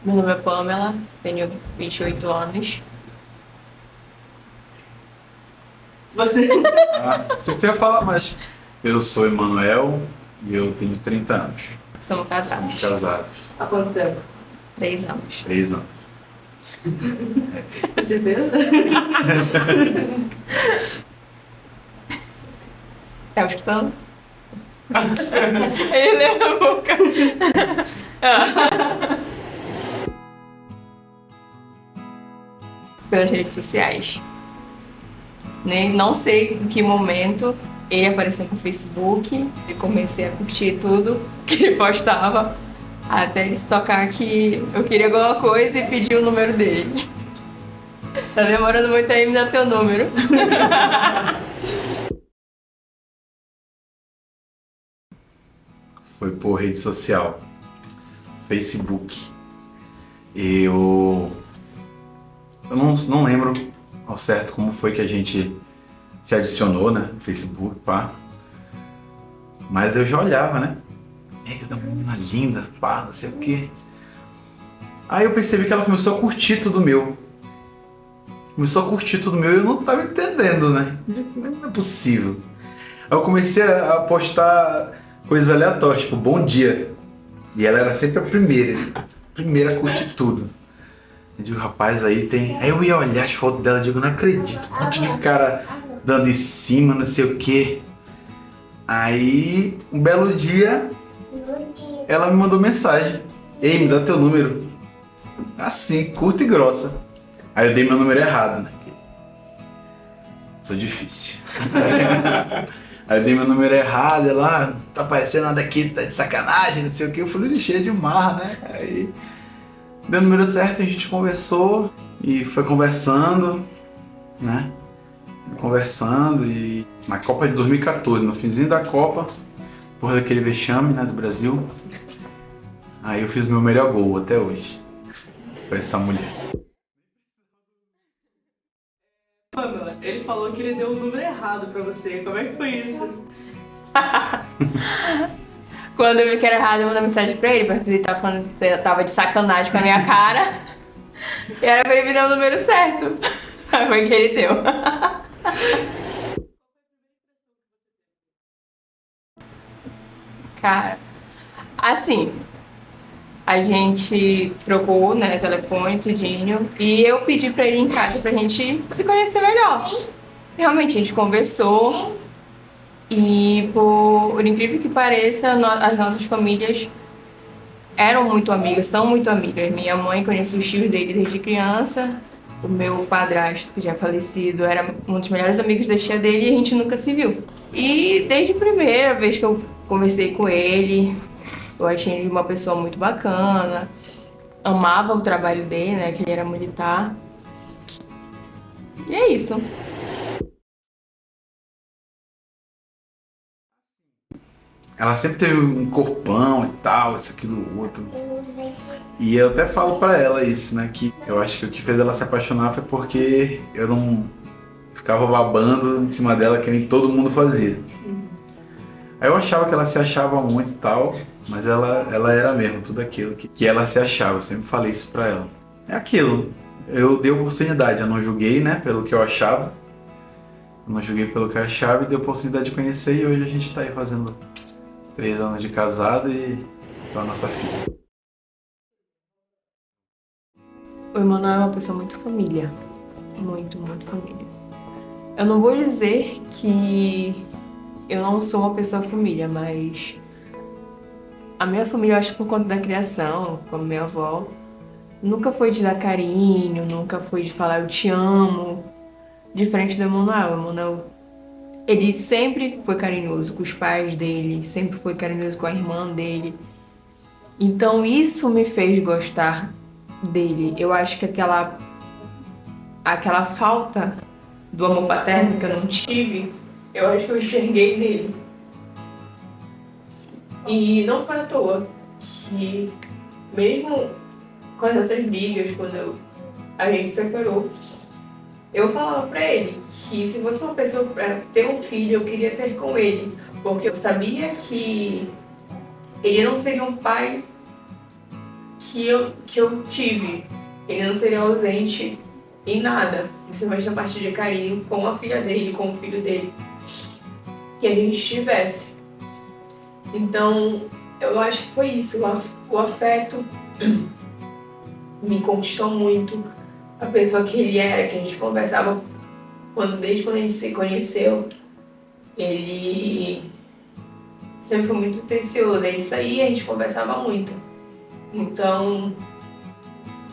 Meu nome é Pamela, tenho 28 anos. Você? Sei que você ia falar, mas eu sou Emanuel e eu tenho 30 anos. Somos casados. Somos casados. Há quanto tempo? 3 anos. 3 anos. Você viu? Tá escutando? Ele leu a boca. Pelas redes sociais. Nem, não sei em que momento ele apareceu no Facebook e comecei a curtir tudo que ele postava, até ele se tocar que eu queria alguma coisa e pedir o número dele. Tá demorando muito aí me dar teu número. Foi por rede social, Facebook. Eu não lembro ao certo como foi que a gente se adicionou, né? No Facebook, pá. Mas eu já olhava, né? Que da menina linda, pá, não sei o quê. Aí eu percebi que ela começou a curtir tudo meu. Começou a curtir tudo meu e eu não tava entendendo, né? Não é possível. Aí eu comecei a postar coisas aleatórias, tipo, bom dia. E ela era sempre a primeira a curtir tudo. Eu digo, rapaz, aí tem. Aí eu ia olhar as fotos dela e digo, não acredito, um monte de cara dando em cima, não sei o quê. Aí, um belo dia, ela me mandou mensagem. Ei, me dá teu número. Assim, curta e grossa. Aí eu dei meu número errado, né? Sou difícil. Aí eu dei meu número errado, ela, tá aparecendo nada aqui, tá de sacanagem, não sei o que. Eu falei, cheio de marra, né? Aí deu o número certo, a gente conversou e foi conversando, né? Conversando e na Copa de 2014, no finzinho da Copa, por daquele vexame, né, do Brasil. Aí eu fiz o meu melhor gol até hoje. Pra essa mulher. Pamela, ele falou que ele deu o número errado pra você. Como é que foi isso? Quando eu vi que era errado, eu mandei mensagem pra ele, porque ele tava falando que tava de sacanagem com a minha cara. E era pra ele me dar o número certo. Aí foi que ele deu. Cara, assim, a gente trocou, né, telefone, tudinho, e eu pedi pra ele ir em casa pra gente se conhecer melhor. Realmente, a gente conversou e, por incrível que pareça, as nossas famílias eram muito amigas, são muito amigas. Minha mãe conhecia os tios dele desde criança, o meu padrasto, que já é falecido, era um dos melhores amigos da tia dele e a gente nunca se viu. E desde a primeira vez que eu conversei com ele, eu achei ele uma pessoa muito bacana, amava o trabalho dele, né, que ele era militar. E é isso. Ela sempre teve um corpão e tal, isso, aquilo, outro. E eu até falo pra ela isso, né? Que eu acho que o que fez ela se apaixonar foi porque eu não ficava babando em cima dela que nem todo mundo fazia. Aí eu achava que ela se achava muito e tal, mas ela era mesmo tudo aquilo que ela se achava. Eu sempre falei isso pra ela. É aquilo. Eu dei oportunidade, eu não julguei, né? Pelo que eu achava. Eu não julguei pelo que eu achava e dei oportunidade de conhecer e hoje a gente tá aí fazendo 3 anos de casado e com a nossa filha. O Emanuel é uma pessoa muito família. Muito, muito família. Eu não vou dizer que eu não sou uma pessoa família, mas a minha família, eu acho que por conta da criação, como minha avó, nunca foi de dar carinho, nunca foi de falar eu te amo, diferente do Emanuel. O Emanuel, ele sempre foi carinhoso com os pais dele, sempre foi carinhoso com a irmã dele. Então isso me fez gostar dele. Eu acho que aquela falta do amor paterno que eu não tive, eu acho que eu enxerguei nele. E não foi à toa que, mesmo com as nossas brigas, quando a gente se separou, eu falava pra ele que se fosse uma pessoa pra ter um filho, eu queria ter com ele, porque eu sabia que ele não seria um pai que eu tive. Ele não seria ausente em nada, principalmente a parte de carinho com a filha dele, com o filho dele, que a gente tivesse. Então, eu acho que foi isso, o afeto me conquistou muito, a pessoa que ele era, que a gente conversava desde quando a gente se conheceu, ele sempre foi muito atencioso, a gente saía, a gente conversava muito. Então,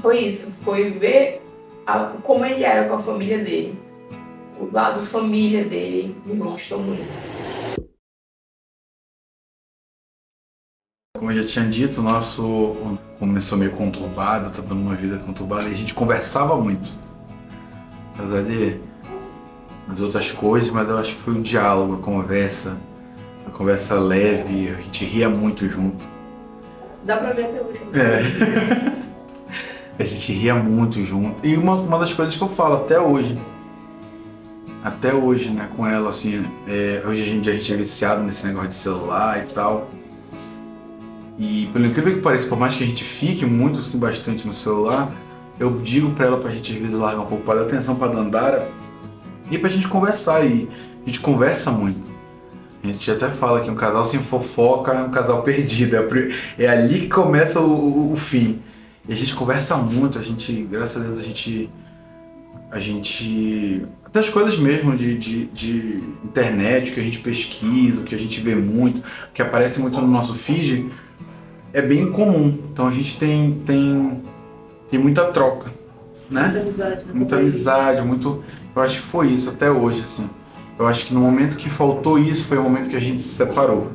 foi isso, foi ver como ele era com a família dele. O lado família dele me gostou muito. Como eu já tinha dito, o nosso começou meio conturbado, tá dando uma vida conturbada, e a gente conversava muito. Apesar das outras coisas, mas eu acho que foi o diálogo, a conversa leve, a gente ria muito junto. Dá pra ver até hoje. A gente ria muito junto. E uma das coisas que eu falo até hoje, né, com ela, assim, hoje a gente é viciado nesse negócio de celular e tal. E pelo incrível que pareça, por mais que a gente fique muito, assim, bastante no celular, eu digo pra ela pra gente às vezes largar um pouco para dar atenção pra Dandara e pra gente conversar. E a gente conversa muito. A gente até fala que um casal sem fofoca é um casal perdido. É ali que começa o fim. E a gente conversa muito, graças a Deus, a gente até as coisas mesmo de internet, o que a gente pesquisa, o que a gente vê muito, o que aparece muito no nosso feed, é bem comum. Então a gente tem muita troca, né? Muita amizade, eu acho que foi isso até hoje, assim. Eu acho que no momento que faltou isso, foi o momento que a gente se separou.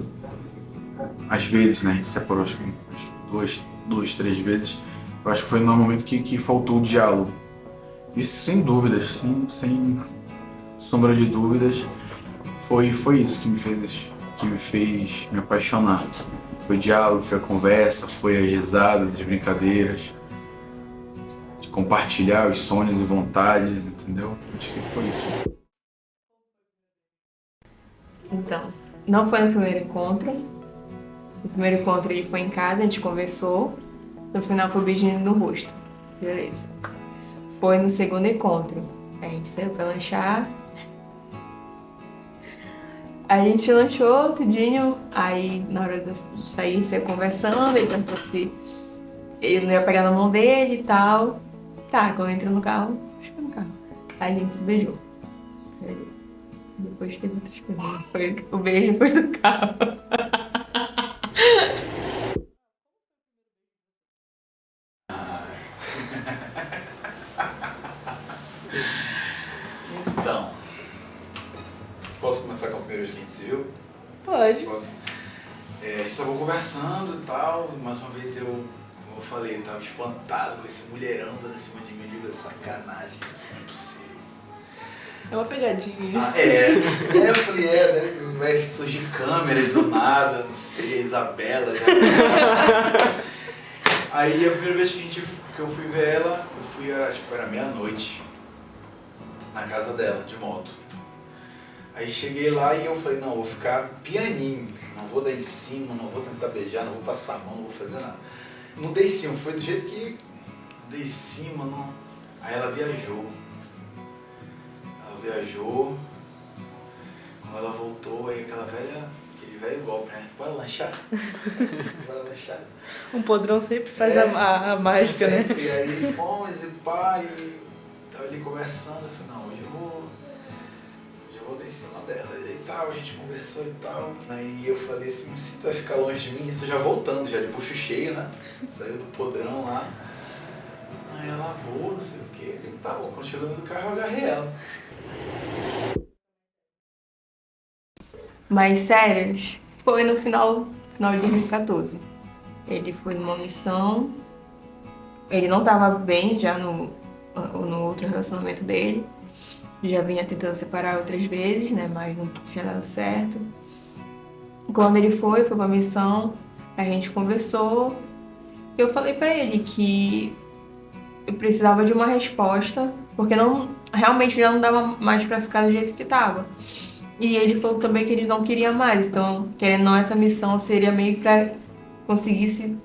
Às vezes, né? A gente se separou, acho que umas duas, 3 vezes. Eu acho que foi no momento que faltou o diálogo. Isso sem dúvidas, sem sombra de dúvidas, foi isso que me fez me apaixonar. Foi o diálogo, foi a conversa, foi as risadas, as brincadeiras, de compartilhar os sonhos e vontades, entendeu? Acho que foi isso. Então, não foi no primeiro encontro. No primeiro encontro ele foi em casa, a gente conversou. No final foi o beijinho no rosto. Beleza. Foi no segundo encontro. A gente saiu pra lanchar. A gente lanchou tudinho. Aí na hora de sair, saiu conversando. Ele perguntou se eu não ia pegar na mão dele e tal. Tá, quando eu entrei no carro, acho que no carro. Aí a gente se beijou. Depois teve outras coisas. O beijo foi no carro. Então, posso começar com a primeira vez que a gente se viu? Pode. Posso? A gente tava conversando e tal, mais uma vez como eu falei, tava espantado com esse mulherão dando em cima de mim, eu digo, sacanagem, isso não é possível. É uma pegadinha. Eu falei, vai surgir câmeras do nada, não sei, a Isabela já. Aí a primeira vez que eu fui ver ela, era meia-noite, na casa dela, de moto. Aí cheguei lá e eu falei, não, vou ficar pianinho, não vou dar em cima, não vou tentar beijar, não vou passar a mão, não vou fazer nada. Não dei em cima, foi do jeito que dei em cima, não. Aí ela viajou. Quando ela voltou, aí aquele velho golpe, né? Bora lanchar? Bora lanchar. Um podrão sempre faz a mágica, sempre, né? E aí fomos e pá, e tava ali conversando, eu falei, não, hoje eu vou dar em cima dela. E aí tal, a gente conversou e tal. Aí eu falei assim, se tu vai ficar longe de mim, isso já voltando, já de bucho cheio, né? Saiu do podrão lá. Aí ela voou, não sei o que. Eu digo, tá bom, quando chegou no carro eu agarrei ela. Mas sérias, foi no final de 2014. Ele foi numa missão, ele não estava bem já no outro relacionamento dele, já vinha tentando separar outras vezes, né, mas não tinha dado certo. Quando ele foi pra missão, a gente conversou, eu falei pra ele que eu precisava de uma resposta, porque realmente já não dava mais pra ficar do jeito que tava. E ele falou também que ele não queria mais, então, querendo ou não, essa missão seria meio pra conseguir se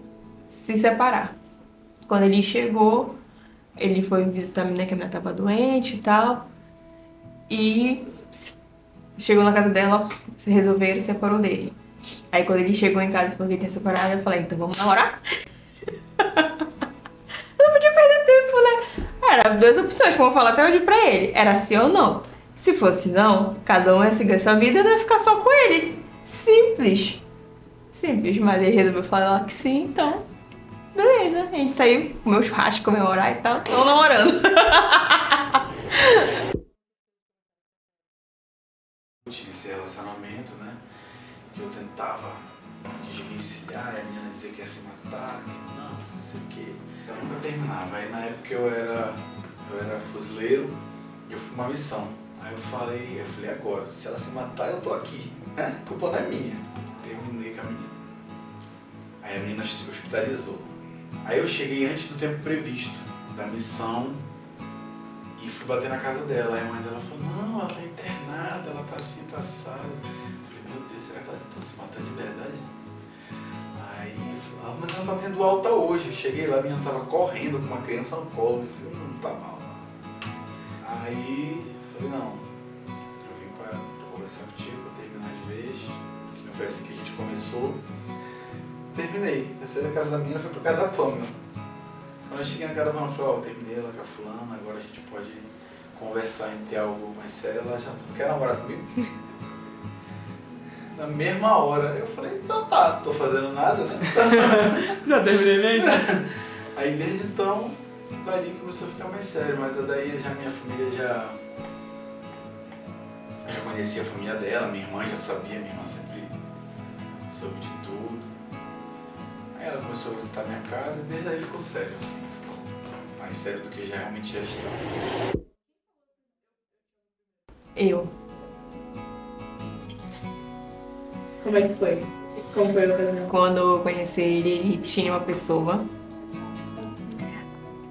separar. Quando ele chegou, ele foi visitar a menina que a menina tava doente e tal. E chegou na casa dela, se resolveram, separou dele. Aí quando ele chegou em casa e falou que ele tinha separado, eu falei, então vamos namorar? Eu não podia perder tempo, né? Era duas opções, como eu falo até hoje pra ele. Era sim ou não. Se fosse não, cada um ia seguir a sua vida e não ia ficar só com ele. Simples. Simples, mas ele resolveu falar que sim, então... Beleza, a gente saiu, comeu churrasco, comemorar e tal. Estamos namorando. Tinha esse relacionamento, né? Que eu tentava desvencilhar, e a menina dizia que ia se matar, que não sei o quê. Eu nunca terminava. Aí na época eu era fuzileiro e eu fui pra uma missão. Aí eu falei agora, se ela se matar eu tô aqui, né? A culpa não é minha. Terminei com a menina. Aí a menina se hospitalizou. Aí eu cheguei antes do tempo previsto da missão e fui bater na casa dela. Aí a mãe dela falou, não, ela tá internada, ela tá assim, tá assada. Eu falei, meu Deus, será que ela tentou se matar de verdade? Aí eu falei, mas ela tá tendo alta hoje. Eu cheguei lá, a menina tava correndo com uma criança no colo. Eu falei, não tá mal, não. Aí eu falei, não, eu vim pra conversar contigo, pra terminar de vez, que não foi assim que a gente começou. Terminei. Eu saí da casa da menina e fui pra casa da Pâmela. Quando eu cheguei na casa da Pâmela, eu falei, ó, terminei lá com a fulana, agora a gente pode conversar em ter algo mais sério. Ela já não quer namorar comigo? Na mesma hora. Eu falei, então tá, tô fazendo nada, né? Já terminei mesmo? Aí desde então, dali começou a ficar mais sério, mas daí já minha família já conhecia a família dela, minha irmã já sabia, minha irmã sempre soube de tudo. Aí ela começou a visitar minha casa e desde aí ficou sério, assim, ficou mais sério do que já realmente já estava. Eu. Como é que foi? Como foi o casamento? Quando eu conheci ele tinha uma pessoa.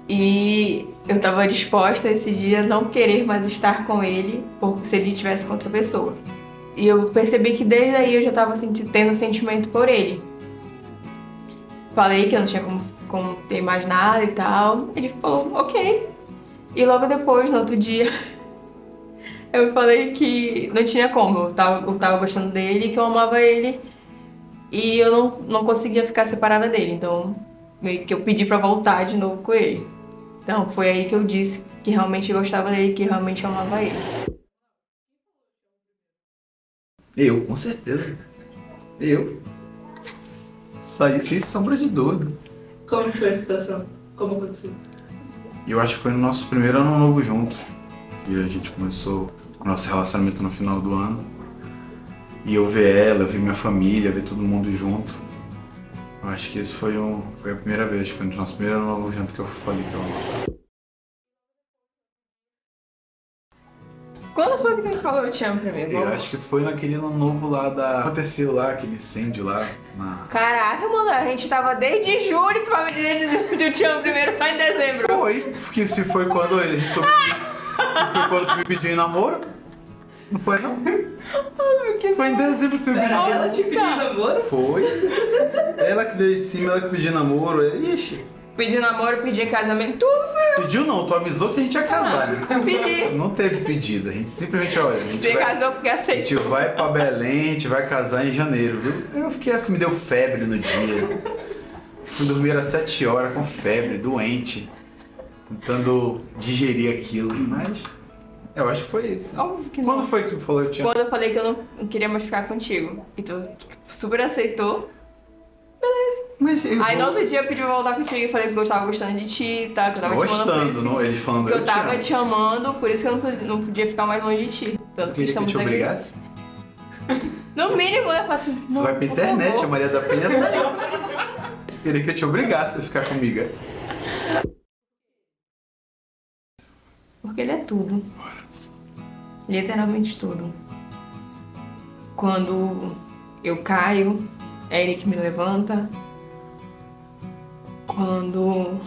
E eu tava disposta esse dia a não querer mais estar com ele, porque se ele estivesse com outra pessoa. E eu percebi que desde aí eu já tava tendo um sentimento por ele. Falei que eu não tinha como ter mais nada e tal. Ele falou, ok. E logo depois, no outro dia, eu falei que não tinha como. Eu tava gostando dele, que eu amava ele. E eu não conseguia ficar separada dele. Então, meio que eu pedi pra voltar de novo com ele. Então, foi aí que eu disse que realmente gostava dele, que realmente amava ele. Eu, com certeza. Eu. Isso aí, sem sombra de dúvida. Como foi a situação? Como aconteceu? E eu acho que foi no nosso primeiro ano novo juntos. E a gente começou o nosso relacionamento no final do ano. E eu ver ela, eu ver minha família, ver todo mundo junto. Eu acho que esse foi a primeira vez, foi no nosso primeiro ano novo junto que eu falei que eu amava. Quando foi que tu me falou eu te amo primeiro? Eu acho que foi naquele ano novo lá aconteceu lá, aquele incêndio lá na... Caraca, mano, a gente tava desde julho e tu vai me dizer que eu te amo primeiro só em dezembro. Foi, porque se foi quando ele... Foi quando tu me pediu em namoro? Não foi não? Foi em dezembro que tu me pediu. Ela te pediu namoro? Foi. Ela que deu em cima, ela que pediu namoro. Ixi. Pedi namoro, pedi casamento, tudo foi. Pediu não, tu avisou que a gente ia casar, né? Pedi. Não teve pedido, a gente simplesmente, olha, a gente Você casou porque a gente aceitou. vai pra Belém, a gente vai casar em janeiro, viu? Eu fiquei assim, me deu febre no dia. Fui dormir às 7 horas com febre, doente, tentando digerir aquilo, mas eu acho que foi isso. Óbvio que não. Quando foi que tu falou que eu tinha... Quando eu falei que eu não queria mais ficar contigo. E tu super aceitou. Mas eu Aí no vou- outro dia eu pedi pra voltar contigo e falei que eu tava gostando de ti, tá? Que eu tava te amando por Gostando, isso. não? Eles falando Que eu te tava amo. te amando, por isso que eu não podia ficar mais longe de ti. Tanto Tu queria que eu estamos te aqui. obrigasse? No mínimo, eu falo assim. Você não, vai pra por internet, favor. a Maria da Penha tá aí. Eu queria que eu te obrigasse a ficar comigo. Porque ele é tudo. Literalmente tudo. Quando eu caio, é ele que me levanta. Quando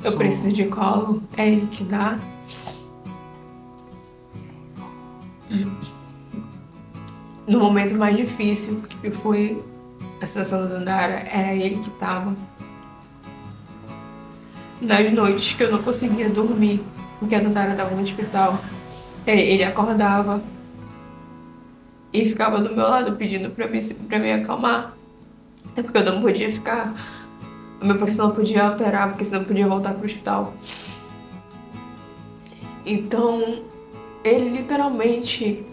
eu preciso de colo, é ele que dá. No momento mais difícil, que foi a situação do Dandara, era ele que tava. nas noites que eu não conseguia dormir, porque a Dandara estava no hospital. Ele acordava e ficava do meu lado pedindo pra me acalmar. Até porque eu não podia ficar. A minha pressão não podia alterar, porque senão eu podia voltar pro hospital. Então, ele literalmente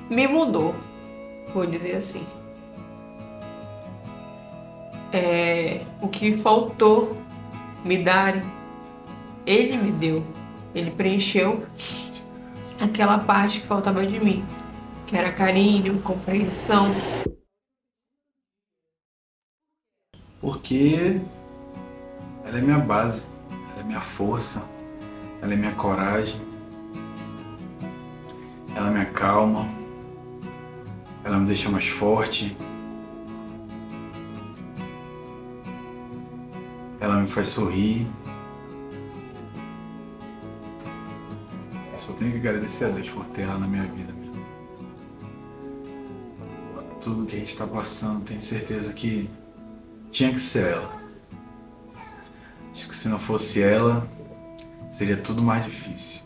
me mudou, vou dizer assim. O que faltou me dar, ele me deu. Ele preencheu aquela parte que faltava de mim, que era carinho, compreensão. Porque ela é minha base, ela é minha força, ela é minha coragem, ela me acalma, ela me deixa mais forte, ela me faz sorrir. Eu só tenho que agradecer a Deus por ter ela na minha vida mesmo. Por tudo que a gente está passando, tenho certeza que tinha que ser ela. Acho que se não fosse ela, seria tudo mais difícil.